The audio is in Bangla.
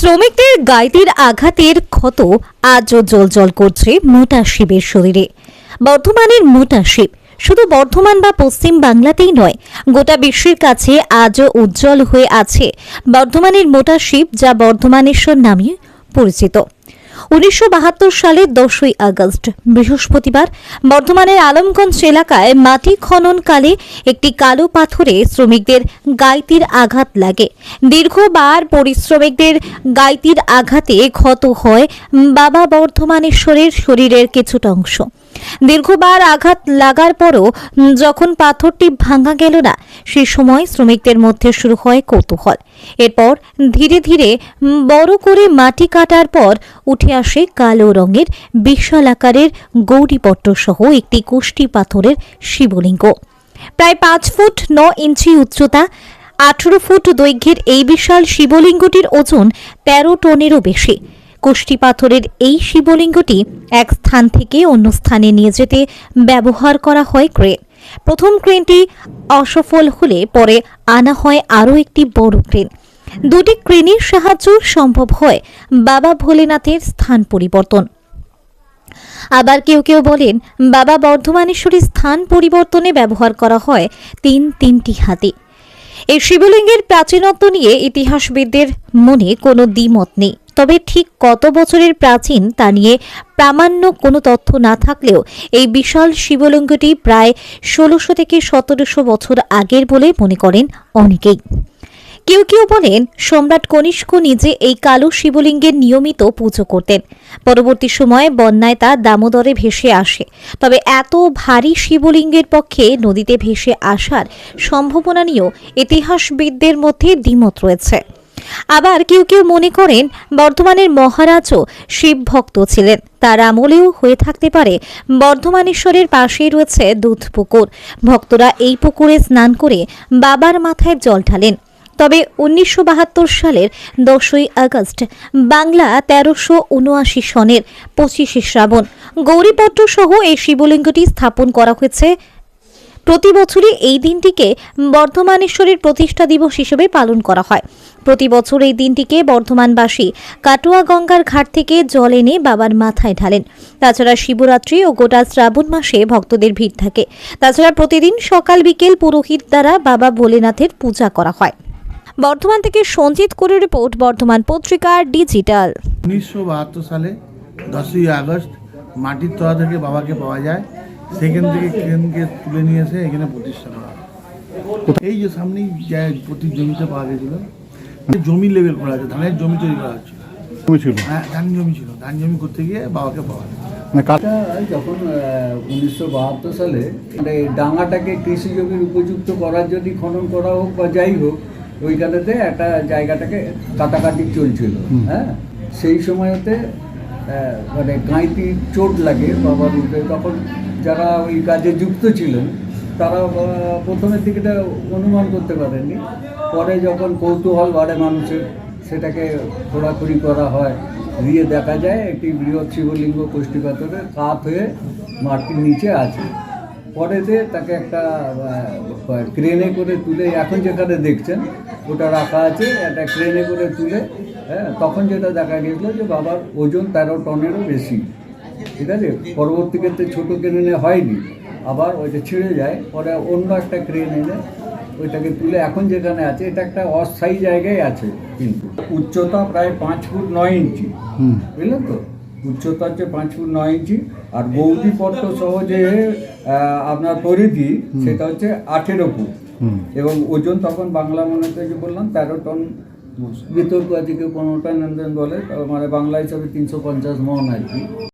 শ্রমিকদের গাইতির আঘাতের ক্ষত আজও জ্বলজ্বল করছে মোটা শিবের শরীরে। বর্ধমানের মোটা শিব শুধু বর্ধমান বা পশ্চিম বাংলাতেই নয়, গোটা বিশ্বের কাছে আজও উজ্জ্বল হয়ে আছে বর্ধমানের মোটা শিব, যা বর্ধমানেশ্বর নামে পরিচিত। 1972 সালের 10ই আগস্ট বৃহস্পতিবার বর্ধমানের আলমগঞ্জ এলাকায় মাটি খননকালে একটি কালো পাথরে শ্রমিকদের গাইতির আঘাত লাগে। দীর্ঘবার পরিশ্রমিকদের গাইতির আঘাতে ক্ষত হয় বাবা বর্ধমানেশ্বরের শরীরের কিছুটা অংশ। দীর্ঘবার আঘাত লাগার পরও যখন পাথরটি ভাঙা গেল না, সেই সময় শ্রমিকদের মধ্যে শুরু হয় কৌতূহল। এরপর ধীরে ধীরে বড় করে মাটি কাটার পর উঠে আসে কালো রঙের বিশাল আকারের গৌরীপট্ট সহ একটি কোষ্ঠী পাথরের শিবলিঙ্গ। প্রায় 5 ফুট 9 ইঞ্চি উচ্চতা, 18 ফুট দৈর্ঘ্যের এই বিশাল শিবলিঙ্গটির ওজন 13 টনেরও বেশি। কোষ্ঠী পাথরের এই শিবলিঙ্গটি এক স্থান থেকে অন্য স্থানে নিয়ে যেতে ব্যবহার করা হয় ক্রেন। প্রথম ক্রেনটি অসফল হলে পরে আনা হয় আরও একটি বড় ক্রেন। দুটি ক্রেনের সাহায্য সম্ভব হয় বাবা ভোলেনাথের স্থান পরিবর্তন। আবার কেউ কেউ বলেন, বাবা বর্ধমানেশ্বরের স্থান পরিবর্তনে ব্যবহার করা হয় তিনটি হাতি। এই শিবলিঙ্গের প্রাচীনত্ব নিয়ে ইতিহাসবিদদের মনে কোনো দ্বিমত নেই, তবে ঠিক কত বছরের প্রাচীন তা নিয়ে প্রামাণ্য কোনো তথ্য না থাকলেও এই বিশাল শিবলিঙ্গটি প্রায় 1600 থেকে 1700 বছর আগের বলে মনে করেন অনেকেই। কেউ কেউ বলেন, সম্রাট কনিষ্ক নিজে এই কালো শিবলিঙ্গের নিয়মিত পুজো করতেন। পরবর্তী সময়ে বন্যায় তা দামোদরে ভেসে আসে। তবে এত ভারী শিবলিঙ্গের পক্ষে নদীতে ভেসে আসার সম্ভাবনা নিয়েও ইতিহাসবিদদের মধ্যে দ্বিমত রয়েছে। আবার কেউ কেউ মনে করেন, বর্ধমানের মহারাজও শিব ভক্ত ছিলেন, তার আমলেও হয়ে থাকতে পারে। বর্ধমানেশ্বরের পাশেই রয়েছে দুধ পুকুর। ভক্তরা এই পুকুরে স্নান করে বাবার মাথায় জল ঢালেন। তবে 1972 সালের 10ই আগস্ট বাংলা 1379 সনের 25শে শ্রাবণ গৌরীপট্ট সহ এই শিবলিঙ্গটি স্থাপন করা হয়েছে। প্রতি বছরই এই দিনটিকে বর্ধমানেশ্বরের প্রতিষ্ঠা দিবস হিসেবে পালন করা হয়। প্রতি বছর এই দিনটিকে বর্ধমানবাসী কাটোয়া গঙ্গার ঘাট থেকে জল এনে বাবার মাথায় ঢালেন। তাছাড়া শিবরাত্রি ও গোটা শ্রাবণ মাসে ভক্তদের ভিড় থাকে। তাছাড়া প্রতিদিন সকাল বিকেল পুরোহিত দ্বারা বাবা ভোলেনাথের পূজা করা হয়। বর্ধমান থেকে সঞ্জিত করে রিপোর্ট, বর্ধমান পত্রিকা ডিজিটাল। 1972 সালে 10ই আগস্ট মাটির তলা থেকে বাবাকে পাওয়া যায়। সেখান থেকে ক্রেনকে তুলে নিয়ে এসে এখানে প্রতিষ্ঠা করা হয়। এই যে সামনেই প্রতি জমিতে পাওয়া গেছিল, জমি লেভেল করা আছে, ধানের জমি তৈরি করা হচ্ছে। হ্যাঁ, ধান জমি ছিল, ধান জমি করতে গিয়ে বাবাকে পাওয়া যায়। যখন 1972 সালে ডাঙাটাকে কৃষি জমির উপযুক্ত করার জন্য খনন করা হোক বা যাই হোক, ওইখানেতে একটা জায়গাটাকে কাটাকাটি চলছিল। হ্যাঁ, সেই সময়তে মানে গাঁইতির চোট লাগে বাবার উঠে। তখন যারা ওই কাজে যুক্ত ছিলেন তারা প্রথমের দিকে অনুমান করতে পারেননি। পরে যখন কৌতূহল বাড়ে মানুষের, সেটাকে খোঁড়াখুড়ি করা হয়, দিয়ে দেখা যায় একটি বৃহৎ শিবলিঙ্গ কোষ্ঠী পাথরের কাত হয়ে মাটির নিচে আছে। পরেতে তাকে একটা ক্রেনে করে তুলে, এখন যেখানে দেখছেন ওটা রাখা আছে, একটা ক্রেনে করে তুলে, হ্যাঁ, তখন যেটা দেখা গেছিলো যে বাবার ওজন 13 টনেরও বেশি। ঠিক আছে, পরবর্তী ক্ষেত্রে ছোটো ক্রেনে হয়নি, আবার ওইটা ছিঁড়ে যায়, পরে অন্য একটা ক্রেন এনে ওইটাকে তুলে এখন যেখানে আছে, এটা একটা অস্থায়ী জায়গায় আছে। কিন্তু উচ্চতা প্রায় 5 ফুট 9 ইঞ্চি, বুঝলেন তো, উচ্চতা হচ্ছে 5 ফুট 9 ইঞ্চি। আর গৌরীপট্ট সহ যে আপনার পরিধি, সেটা হচ্ছে 18 ফুট। এবং ওজন তখন বাংলা মনে যে বললাম 13 টন, বিতর্ক আছে, কেউ 15 টন বলে, মানে বাংলা হিসাবে 350 মন আর কি।